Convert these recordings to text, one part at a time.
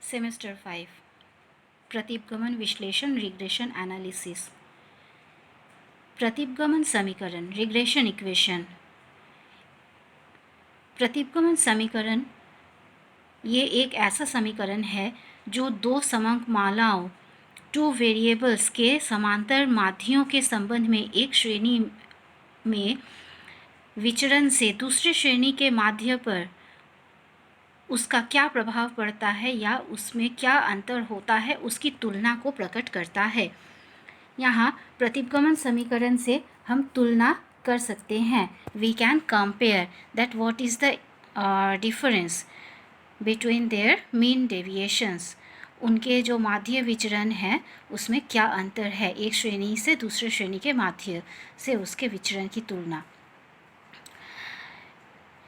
Semester 5 प्रतिपगमन विश्लेषण regression analysis. प्रतिपगमन समीकरण regression equation. प्रतिपगमन समीकरण ये एक ऐसा समीकरण है जो दो समंक मालाओं टू वेरिएबल्स के समांतर माध्यों के संबंध में एक श्रेणी में विचरण से दूसरी श्रेणी के माध्य पर उसका क्या प्रभाव पड़ता है या उसमें क्या अंतर होता है उसकी तुलना को प्रकट करता है। यहाँ प्रतिपगमन समीकरण से हम तुलना कर सकते हैं। We can compare that what is the difference between their mean deviations. उनके जो माध्य विचरण हैं उसमें क्या अंतर है, एक श्रेणी से दूसरे श्रेणी के माध्य से उसके विचरण की तुलना।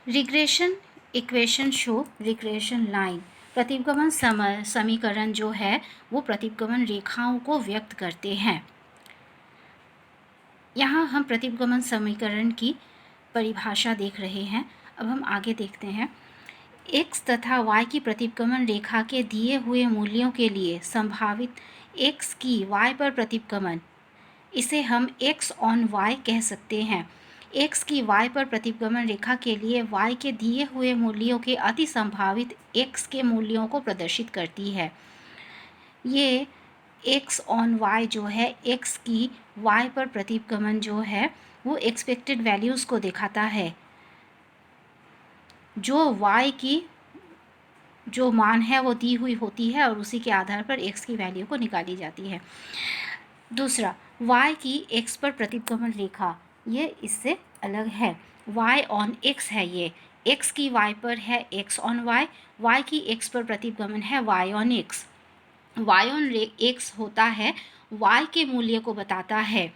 Regression equation show regression line. प्रतिपगमन समीकरण जो है वो प्रतिपगमन रेखाओं को व्यक्त करते हैं। यहाँ हम प्रतिपगमन समीकरण की परिभाषा देख रहे हैं। अब हम आगे देखते हैं। x तथा y की प्रतिपगमन रेखा के दिए हुए मूल्यों के लिए संभावित x की y पर प्रतिपगमन, इसे हम x ऑन y कह सकते हैं। x की y पर प्रतिपगमन रेखा के लिए y के दिए हुए मूल्यों के अति संभावित x के मूल्यों को प्रदर्शित करती है। ये x ऑन y जो है x की y पर प्रतिपगमन जो है वो एक्सपेक्टेड वैल्यूज़ को दिखाता है, जो y की जो मान है वो दी हुई होती है और उसी के आधार पर x की वैल्यू को निकाली जाती है। दूसरा, y की x पर प्रतिपगमन रेखा ये इससे अलग है। y ऑन x है, ये x की y पर है x ऑन y की x पर प्रतिपगमन है y on x। y on x होता है y के मूल्य को बताता है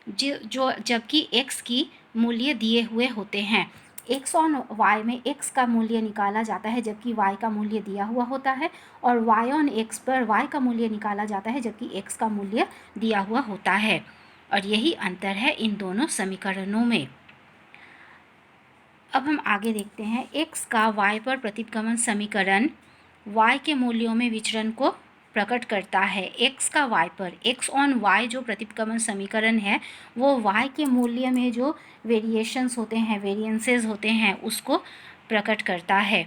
जो जबकि x की मूल्य दिए हुए होते हैं। x ऑन y में x का मूल्य निकाला जाता है जबकि y का मूल्य दिया हुआ होता है, और y ऑन x पर y का मूल्य निकाला जाता है जबकि x का मूल्य दिया हुआ होता है। और यही अंतर है इन दोनों समीकरणों में। अब हम आगे देखते हैं। x का y पर प्रतिपगमन समीकरण y के मूल्यों में विचरण को प्रकट करता है। x का y पर, x ऑन y जो प्रतिपगमन समीकरण है वो y के मूल्य में जो वेरिएशंस होते हैं, वेरिएंसेस होते हैं, उसको प्रकट करता है,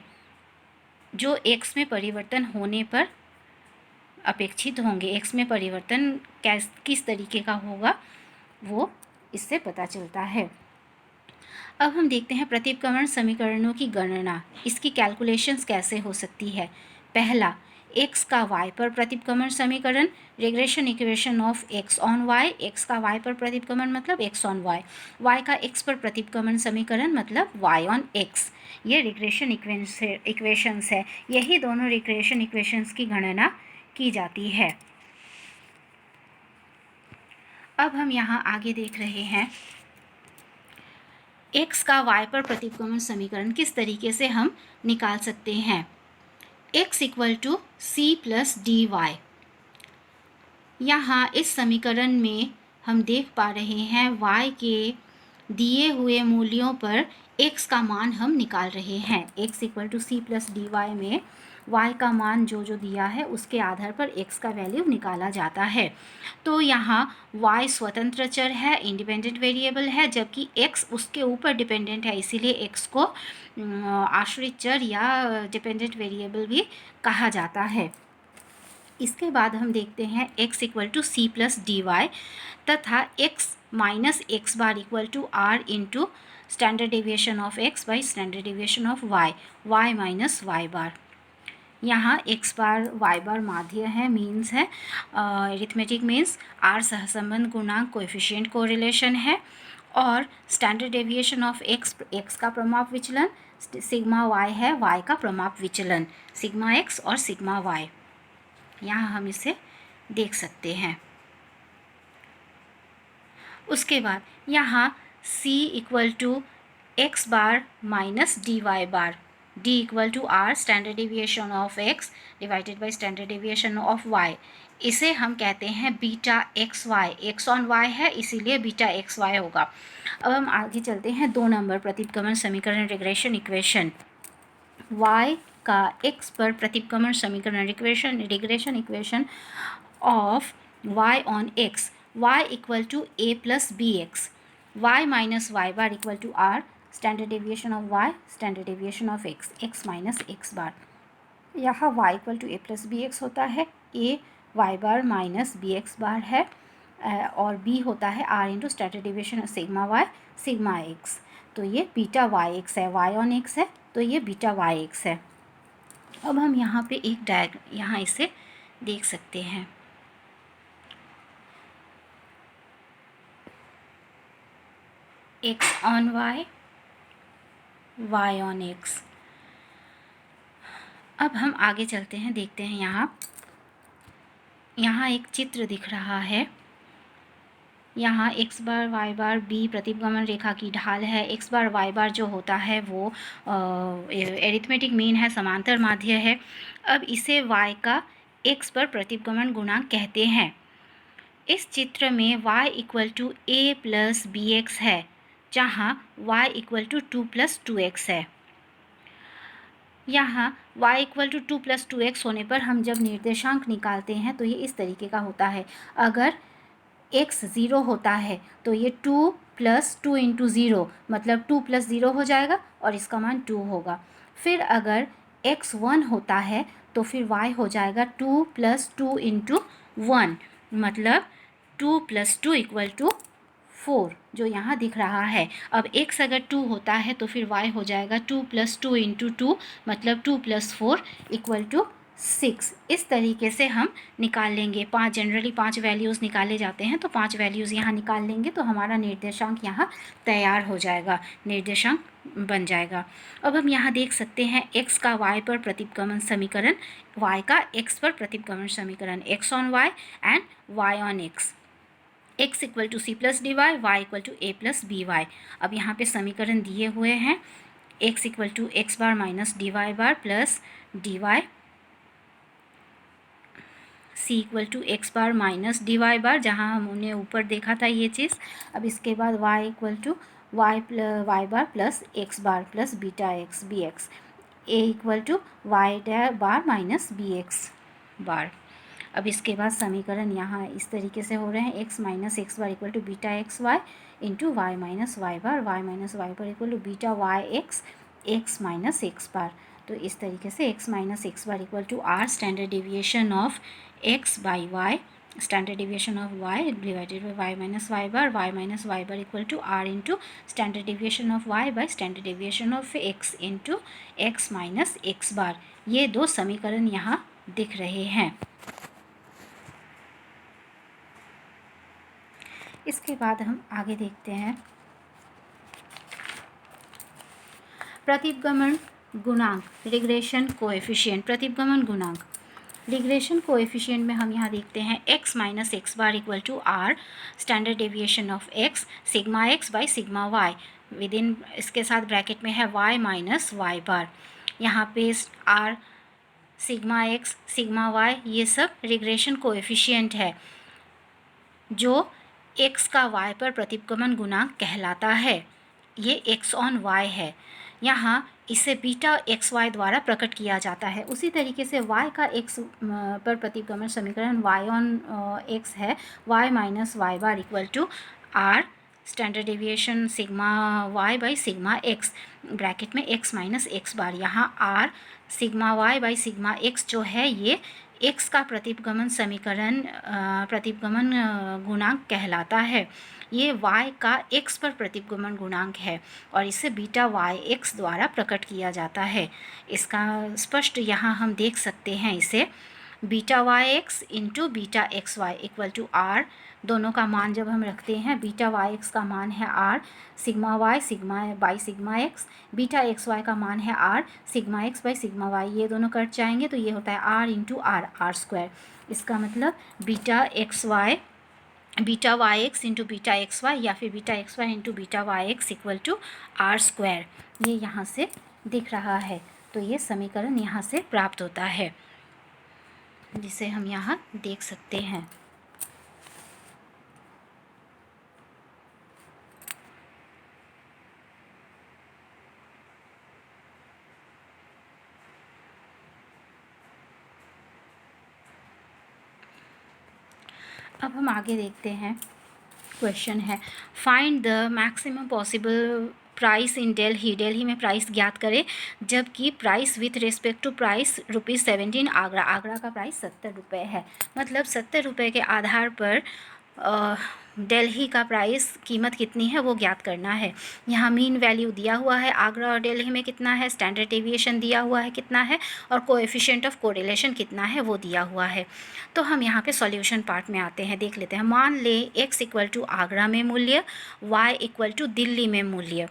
जो x में परिवर्तन होने पर अपेक्षित होंगे। x में परिवर्तन किस तरीके का होगा वो इससे पता चलता है। अब हम देखते हैं प्रतिपगमन समीकरणों की गणना, इसकी कैलकुलेशंस कैसे हो सकती है। पहला, x का y पर प्रतिपगमन समीकरण, regression equation of x on y। x का y पर प्रतिपगमन मतलब x ऑन y, y का x पर प्रतिपगमन समीकरण मतलब y ऑन x। ये रिग्रेशन इक्वेशंस है। यही दोनों रिग्रेशन इक्वेशंस की गणना की जाती है। अब हम यहाँ आगे देख रहे हैं x का y पर प्रतिपगमन समीकरण किस तरीके से हम निकाल सकते हैं। x equal to C plus D y. यहाँ इस समीकरण में हम देख पा रहे हैं y के दिए हुए मूल्यों पर x का मान हम निकाल रहे हैं। x equal to C plus D y में y का मान जो दिया है उसके आधार पर x का वैल्यू निकाला जाता है। तो यहाँ y स्वतंत्र चर है, इंडिपेंडेंट वेरिएबल है, जबकि x उसके ऊपर डिपेंडेंट है, इसीलिए x को आश्रित चर या डिपेंडेंट वेरिएबल भी कहा जाता है। इसके बाद हम देखते हैं x equal to C plus D Y तथा x minus x bar equal to R into standard deviation of x by standard deviation of y, y minus Y bar. यहाँ x बार y बार माध्य है, मीन्स है, arithmetic means, r सहसंबंध गुणांक coefficient correlation है, और standard deviation of x का प्रमाप विचलन, सिग्मा y है y का प्रमाप विचलन, सिग्मा x और सिग्मा y। यहाँ हम इसे देख सकते हैं। उसके बाद यहाँ c equal to x bar minus D Y bar, d equal to r standard deviation of x divided by standard deviation of y। इसे हम कहते हैं beta x y. X on y है इसीलिए बीटा एक्स वाई होगा। अब हम आगे चलते हैं 2 नंबर प्रतिपगमन समीकरण रिग्रेशन इक्वेशन। y का x पर प्रतिगमन समीकरण regression equation of y on x, y equal to a plus B X, y minus Y bar equal to r standard deviation of y standard deviation of x, x minus x bar. यहाँ y equal to a plus B X होता है, a Y bar minus B X bar है, और b होता है r into standard deviation sigma y sigma x। तो ये beta Y x है, y ऑन x है, तो ये बीटा वाई एक्स है। अब हम यहाँ पे एक यहाँ इसे देख सकते हैं। x on y, y on x। अब हम आगे चलते हैं, देखते हैं यहाँ एक चित्र दिख रहा है। यहाँ x बार y बार b प्रतिगमन रेखा की ढाल है। x बार y बार जो होता है वो एरिथमेटिक मीन है, समांतर माध्य है। अब इसे y का x पर प्रतिगमन गुणांक कहते हैं। इस चित्र में y equal to a plus B x है, जहाँ y equal to 2 plus 2x है। यहाँ y equal to 2 plus 2x होने पर हम जब निर्देशांक निकालते हैं तो ये इस तरीके का होता है। अगर x 0 होता है तो ये 2 प्लस 2 इंटू 0 मतलब 2 प्लस 0 हो जाएगा और इसका मान 2 होगा। फिर अगर x 1 होता है तो फिर y हो जाएगा 2 प्लस 2 इंटू 1 मतलब 2 प्लस 2 इक्वल टू 4 जो यहाँ दिख रहा है। अब x अगर 2 होता है तो फिर y हो जाएगा 2 प्लस 2 इंटू 2 मतलब 2 प्लस 4 इक्वल टू 6। इस तरीके से हम निकाल लेंगे। जनरली 5 वैल्यूज़ निकाले जाते हैं, तो 5 वैल्यूज़ यहाँ निकाल लेंगे तो हमारा निर्देशांक यहाँ तैयार हो जाएगा, निर्देशांक बन जाएगा। अब हम यहाँ देख सकते हैं x का y पर प्रतिगमन समीकरण, y का x पर प्रतिगमन समीकरण, x on y and y on x। x equal to C plus D Y, Y equal to A plus B Y. अब यहाँ पे समीकरण दिए हुए हैं, x equal to x bar minus D Y bar plus D Y, C equal to x bar minus D Y bar, जहाँ हमने ऊपर देखा था ये चीज़। अब इसके बाद y equal to Y bar plus X bar plus beta X B X, A equal to Y bar minus B X bar. अब इसके बाद समीकरण यहाँ इस तरीके से हो रहे हैं, x minus x bar equal to beta x Y into Y minus Y bar, Y minus Y bar equal to beta Y X minus x bar. तो इस तरीके से x minus x bar equal to r standard deviation of x by y, standard deviation of y divided by y minus Y bar equal to r into standard deviation of y by standard deviation of x into x minus x बार। ये दो समीकरण यहाँ दिख रहे हैं। इसके बाद हम आगे देखते हैं प्रतिगमन गुणांक, रिग्रेशन कोएफिशिएंट। प्रतिगमन गुणांक रिग्रेशन कोएफिशिएंट में हम यहाँ देखते हैं x minus x bar equal to r standard deviation of x sigma x by sigma y, within इसके साथ ब्रैकेट में है y माइनस वाई बार। यहाँ पे r sigma x sigma y ये सब रिग्रेशन कोएफिशिएंट है जो x का y पर प्रतिगमन गुणांक कहलाता है। ये x ऑन y है। यहाँ इसे बीटा एक्स वाई द्वारा प्रकट किया जाता है। उसी तरीके से y का x पर प्रतिगमन समीकरण y ऑन x है, y minus Y bar equal to r standard deviation sigma y by sigma x bracket में x माइनस एक्स बार। यहाँ r sigma y by sigma x जो है ये x का प्रतिगमन समीकरण प्रतिगमन गुणांक कहलाता है। ये y का x पर प्रतिगमन गुणांक है और इसे बीटा वाई एक्स द्वारा प्रकट किया जाता है। इसका स्पष्ट यहाँ हम देख सकते हैं, इसे beta Y x into beta x y equal to r, दोनों का मान जब हम रखते हैं, बीटा वाई एक्स का मान है r sigma y sigma by sigma x, beta x y का मान है r sigma x by sigma y, ये दोनों कट जाएंगे तो ये होता है आर इंटू आर स्क्वायर। इसका मतलब beta Y x into beta x y या फिर beta x Y into beta Y x equal to r square, ये यहाँ से दिख रहा है। तो ये समीकरण यहाँ से प्राप्त होता है, जिसे हम यहाँ देख सकते हैं। अब हम आगे देखते हैं। क्वेश्चन है find the maximum possible price in Delhi. Delhi में प्राइस ज्ञात करें जबकि price with respect to price ₹17 Agra. Agra का प्राइस 70 रुपये है। मतलब 70 रुपये के आधार पर दिल्ली का प्राइस कीमत कितनी है वो ज्ञात करना है। यहाँ मीन वैल्यू दिया हुआ है आगरा और दिल्ली में कितना है, स्टैंडर्ड डेविएशन दिया हुआ है कितना है, और कोएफिशिएंट ऑफ कोरिलेशन कितना है वो दिया हुआ है। तो हम यहाँ पे सॉल्यूशन पार्ट में आते हैं, देख लेते हैं। मान ले x इक्वल टू आगरा में मूल्य, y इक्वल टू दिल्ली में मूल्य।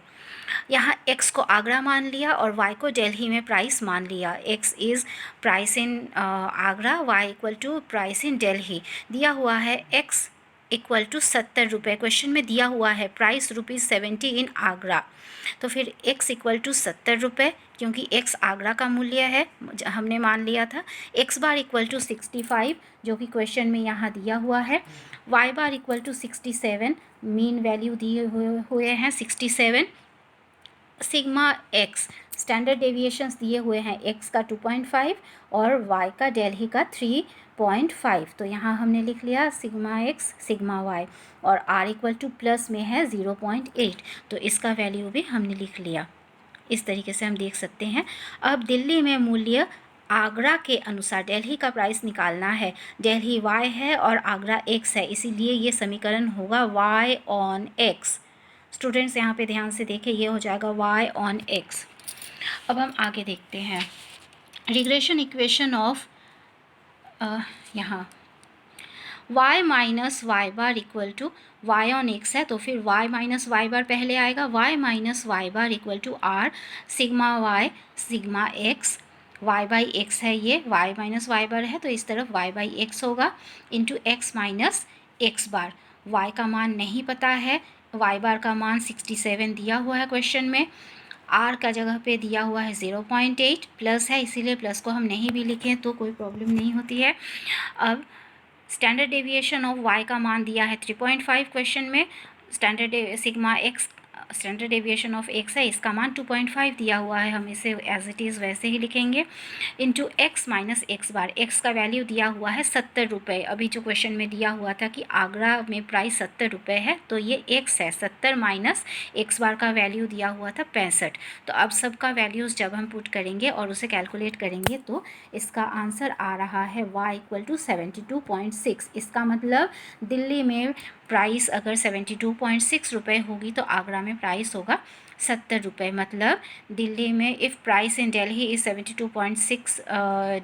यहाँ x को आगरा मान लिया और y को दिल्ली में प्राइस मान लिया। x is price in Agra, y equal to price in Delhi. दिया हुआ है x इक्वल टू 70 रुपये, क्वेश्चन में दिया हुआ है प्राइस ₹70 इन आगरा। तो फिर x इक्वल टू 70 रुपये, क्योंकि x आगरा का मूल्य है हमने मान लिया था। x बार इक्वल टू 65 जो कि क्वेश्चन में यहाँ दिया हुआ है। y bar equal to 67, mean value दिए हुए हैं 67। सिग्मा x स्टैंडर्ड डेविएशंस दिए हुए हैं, x का 2.5 और y का दिल्ली का 3.5। तो यहाँ हमने लिख लिया सिग्मा x सिग्मा y, और r इक्वल टू प्लस में है 0.8, तो इसका वैल्यू भी हमने लिख लिया। इस तरीके से हम देख सकते हैं। अब दिल्ली में मूल्य आगरा के अनुसार दिल्ली का प्राइस निकालना है। दिल्ली y है और आगरा x है, इसीलिए ये समीकरण होगा y ऑन x। स्टूडेंट्स यहाँ पे ध्यान से देखें, ये हो जाएगा y ऑन x। अब हम आगे देखते हैं रिग्रेशन इक्वेशन ऑफ यहाँ y minus Y bar equal to y on x है, तो फिर y माइनस वाई बार पहले आएगा। y minus Y bar equal to r sigma y sigma x, y by x है, ये y माइनस वाई बार है तो इस तरफ y बाई एक्स होगा इंटू x माइनस एक्स बार। y का मान नहीं पता है, y बार का मान 67 दिया हुआ है क्वेश्चन में। r का जगह पे दिया हुआ है 0.8, प्लस है इसीलिए प्लस को हम नहीं भी लिखें तो कोई प्रॉब्लम नहीं होती है। अब स्टैंडर्ड डेविएशन ऑफ y का मान दिया है 3.5 क्वेश्चन में। Sigma x standard deviation of x है, इसका मान 2.5 दिया हुआ है, हम इसे एज इट इज़ वैसे ही लिखेंगे। Into x minus x bar, x का वैल्यू दिया हुआ है 70 रुपये। अभी जो क्वेश्चन में दिया हुआ था कि आगरा में प्राइस 70 रुपये है, तो ये x है। 70 माइनस एक्स बार का वैल्यू दिया हुआ था 65। तो अब सबका वैल्यूज़ जब हम पुट करेंगे और उसे कैलकुलेट करेंगे तो इसका आंसर आ रहा है y इक्वल टू 72.6। इसका मतलब दिल्ली में प्राइस अगर 72.6 रुपये होगी तो आगरा में प्राइस होगा 70 रुपये। मतलब दिल्ली में if price in Delhi is 72.6,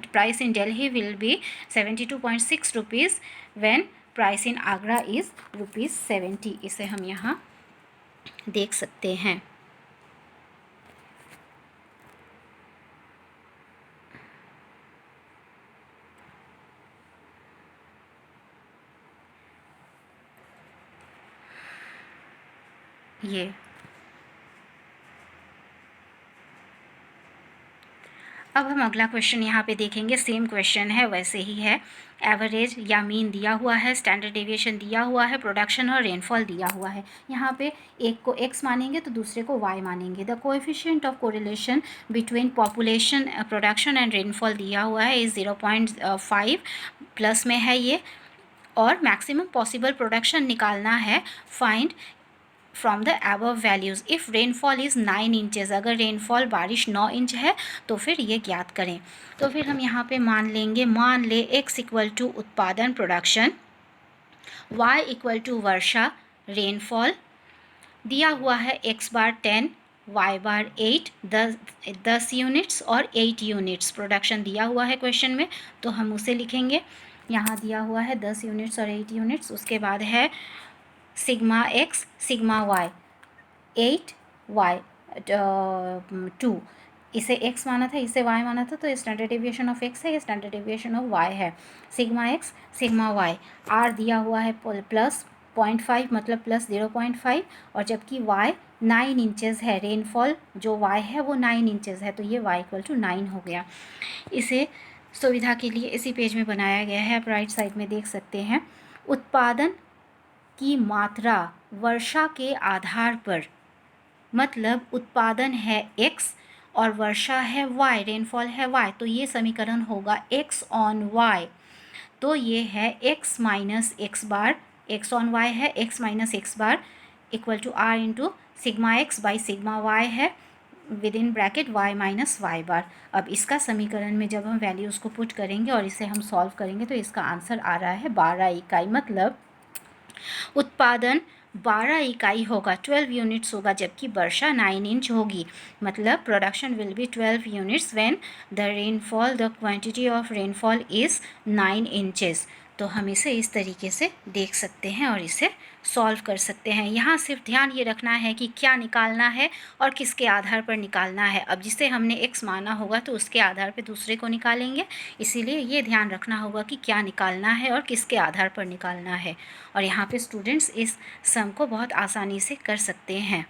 price in Delhi will be 72.6 rupees when price in Agra is ₹70। इसे हम यहाँ देख सकते हैं। ये अब हम अगला क्वेश्चन यहाँ पे देखेंगे। सेम क्वेश्चन है, वैसे ही है। एवरेज या मीन दिया हुआ है, स्टैंडर्ड डेविएशन दिया हुआ है, प्रोडक्शन और रेनफॉल दिया हुआ है। यहाँ पे एक को x मानेंगे तो दूसरे को y मानेंगे। The coefficient of correlation between population production and rainfall दिया हुआ है इज़ 0.5 प्लस में है ये, और मैक्सिमम पॉसिबल प्रोडक्शन निकालना है। Find from the above values if rainfall is 9 inches. अगर रेनफॉल बारिश 9 इंच है तो फिर ये ज्ञात करें। तो फिर हम यहाँ पे मान ले x इक्वल टू उत्पादन प्रोडक्शन, y इक्वल टू वर्षा रेनफॉल। दिया हुआ है x bar 10, y bar 8, 10 units और 8 यूनिट्स प्रोडक्शन दिया हुआ है क्वेश्चन में, तो हम उसे लिखेंगे। यहाँ दिया हुआ है 10 यूनिट्स और 8 यूनिट्स। उसके बाद है sigma x sigma y, 8 y 2, इसे x माना था इसे y माना था, तो स्टैंडर्ड डेविएशन ऑफ x है, ये स्टैंडर्ड डेविएशन ऑफ y है। Sigma x sigma y, r दिया हुआ है प्लस 0.5 मतलब प्लस 0.5, और जबकि y 9 इंचेस है, रेनफॉल जो y है वो 9 इंचेस है, तो ये y इक्वल टू 9 हो गया। इसे सुविधा के लिए इसी पेज में बनाया गया है, आप राइट साइड में देख सकते हैं। उत्पादन की मात्रा वर्षा के आधार पर, मतलब उत्पादन है x और वर्षा है y, रेनफॉल है y, तो ये समीकरण होगा x ऑन y। तो ये है x minus x bar, x on y है, x minus x bar equal to r into sigma x by sigma Y है within bracket y minus Y bar. अब इसका समीकरण में जब हम वैल्यूज़ को पुट करेंगे और इसे हम सॉल्व करेंगे तो इसका आंसर आ रहा है 12 इकाई। मतलब उत्पादन 12 इकाई होगा, 12 यूनिट्स होगा, जबकि वर्षा 9 इंच होगी। मतलब production will be 12 units when the rainfall, the quantity of rainfall is 9 inches. तो हम इसे इस तरीके से देख सकते हैं और इसे सॉल्व कर सकते हैं। यहाँ सिर्फ ध्यान ये रखना है कि क्या निकालना है और किसके आधार पर निकालना है। अब जिसे हमने x माना होगा तो उसके आधार पर दूसरे को निकालेंगे, इसीलिए ये ध्यान रखना होगा कि क्या निकालना है और किसके आधार पर निकालना है। और यहाँ पे स्टूडेंट्स इस सम को बहुत आसानी से कर सकते हैं।